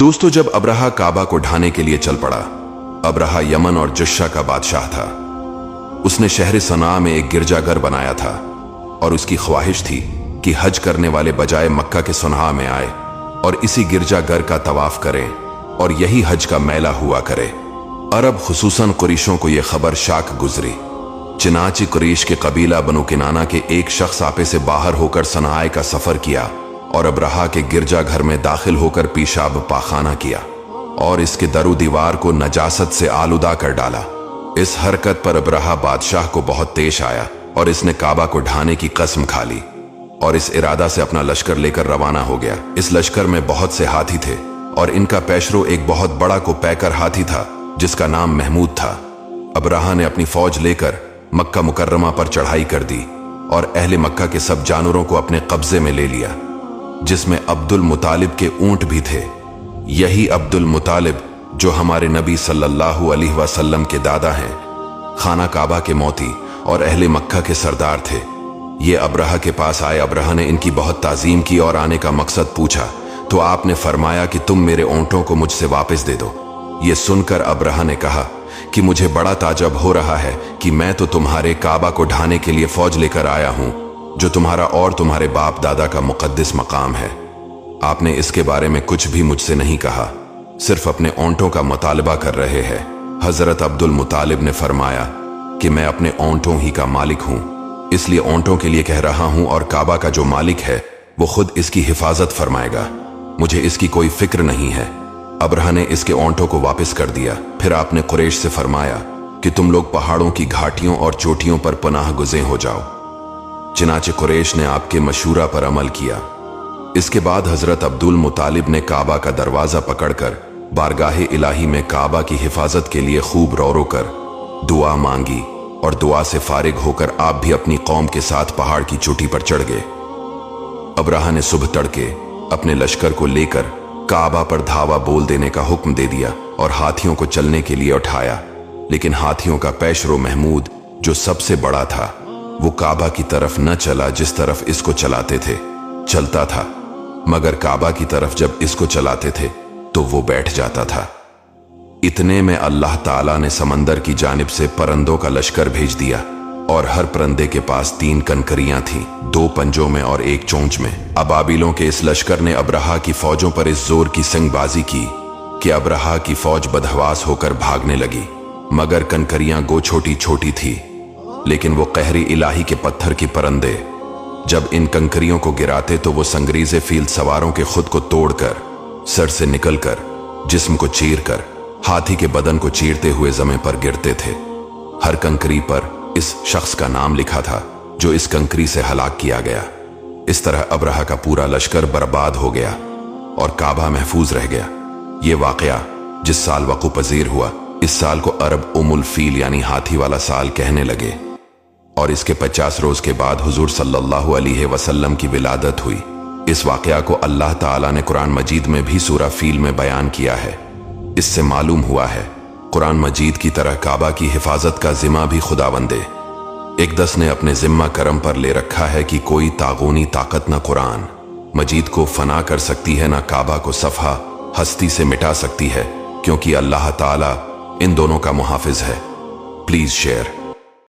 दोस्तों, जब अब्रहा काबा को ढाने के लिए चल पड़ा। अब्रहा यमन और जुश्शा का बादशाह था। उसने शहर सना में एक गिरजाघर बनाया था और उसकी ख्वाहिश थी कि हज करने वाले बजाय मक्का के सुनहा में आए और इसी गिरजाघर का तवाफ करें और यही हज का मेला हुआ करे। अरब खुसूसन कुरैशों को यह खबर शाक गुजरी। चिनाची कुरैश के कबीला बनु किनाना के एक शख्स आपे से बाहर होकर सनाए का सफर किया और अब्रहा के गिरजाघर में दाखिल होकर पेशाब पाखाना किया और इसके दरो दीवार को नजासत से आलूदा कर डाला। इस हरकत पर अब्रहा बादशाह को बहुत तेश आया और इसने काबा को ढाने की कसम खा ली और इस इरादा से अपना लश्कर लेकर रवाना हो गया। इस लश्कर में बहुत से हाथी थे और इनका पेशरो एक बहुत बड़ा को पैकर हाथी था जिसका नाम महमूद था। अब्रहा ने अपनी फौज लेकर मक्का मुकर्रमा पर चढ़ाई कर दी और अहले मक्का के सब जानवरों को अपने कब्जे में ले लिया, जिसमें अब्दुल मुतालिब के ऊंट भी थे। यही अब्दुल मुतालिब जो हमारे नबी सल्लल्लाहु अलैहि वसल्लम के दादा हैं, खाना काबा के मोती और अहले मक्का के सरदार थे। ये अब्रहा के पास आए। अब्रहा ने इनकी बहुत ताजीम की और आने का मकसद पूछा तो आपने फरमाया कि तुम मेरे ऊंटों को मुझसे वापस दे दो। ये सुनकर अब्रहा ने कहा कि मुझे बड़ा ताज्जुब हो रहा है कि मैं तो तुम्हारे काबा को ढाने के लिए फौज लेकर आया हूं जो तुम्हारा और तुम्हारे बाप दादा का मुकद्दस मकाम है। आपने इसके बारे में कुछ भी मुझसे नहीं कहा, सिर्फ अपने ऊंटों का मुतालबा कर रहे हैं। हजरत अब्दुल मुतालिब ने फरमाया कि मैं अपने ऊंटों ही का मालिक हूं, इसलिए ऊंटों के लिए कह रहा हूं और काबा का जो मालिक है वो खुद इसकी हिफाजत फरमाएगा। मुझे इसकी कोई फिक्र नहीं है। अब्रहा ने इसके ऊंटों को वापस कर दिया। फिर आपने कुरैश से फरमाया कि तुम लोग पहाड़ों की घाटियों और चोटियों पर पनाह गुज़े हो जाओ। चिनाचे कुरैश ने आपके मशूरा पर अमल किया। इसके बाद हजरत अब्दुल मुतालिब ने काबा का दरवाजा पकड़कर बारगाहे इलाही में काबा की हिफाजत के लिए खूब रो रो कर दुआ मांगी और दुआ से फारिग होकर आप भी अपनी कौम के साथ पहाड़ की चोटी पर चढ़ गए। अब्रहा ने सुबह तड़के अपने लश्कर को लेकर काबा पर धावा बोल देने का हुक्म दे दिया और हाथियों को चलने के लिए उठाया, लेकिन हाथियों का पेशरो महमूद जो सबसे बड़ा था वो काबा की तरफ न चला जिस तरफ इसको चलाते थे। चलता था मगर काबा की तरफ जब इसको चलाते थे तो वो बैठ जाता था। इतने में अल्लाह ताला ने समंदर की जानिब से परंदों का लश्कर भेज दिया और हर परंदे के पास 3 कनकरियां थीं, 2 पंजों में और 1 चोंच में। अबाबिलों के इस लश्कर ने अब्रहा की फौजों पर इस जोर की संगबाजी की कि अब्रहा की फौज बदहवास होकर भागने लगी, मगर कनकरियां गो छोटी छोटी थी, लेकिन वो कहरी इलाही के पत्थर की परंदे जब इन कंकरियों को गिराते तो वो संगरीज़े फील्ड सवारों के खुद को तोड़कर, सर से निकलकर, जिस्म को चीरकर, हाथी के बदन को चीरते हुए जमीन पर गिरते थे। हर कंकरी पर इस शख्स का नाम लिखा था जो इस कंकरी से हलाक किया गया। इस तरह अब्रहा का पूरा लश्कर बर्बाद हो गया और काबा महफूज रह गया। ये वाकया जिस साल वक़ू पजीर हुआ, इस साल को अरब उमुल फील यानी हाथी वाला साल कहने लगे और इसके 50 रोज के बाद हुजूर सल्लल्लाहु अलैहि वसल्लम की विलादत हुई। इस वाकया को अल्लाह ताला ने कुरान मजीद में भी सूरा फील में बयान किया है। इससे मालूम हुआ है कुरान मजीद की तरह काबा की हिफाजत का जिम्मा भी खुदावंदे इक़दस ने अपने जिम्मा करम पर ले रखा है कि कोई तागूनी ताकत न कुरान मजीद को फना कर सकती है, न काबा को सफ़हा हस्ती से मिटा सकती है, क्योंकि अल्लाह ताला इन दोनों का मुहाफिज है। Please share.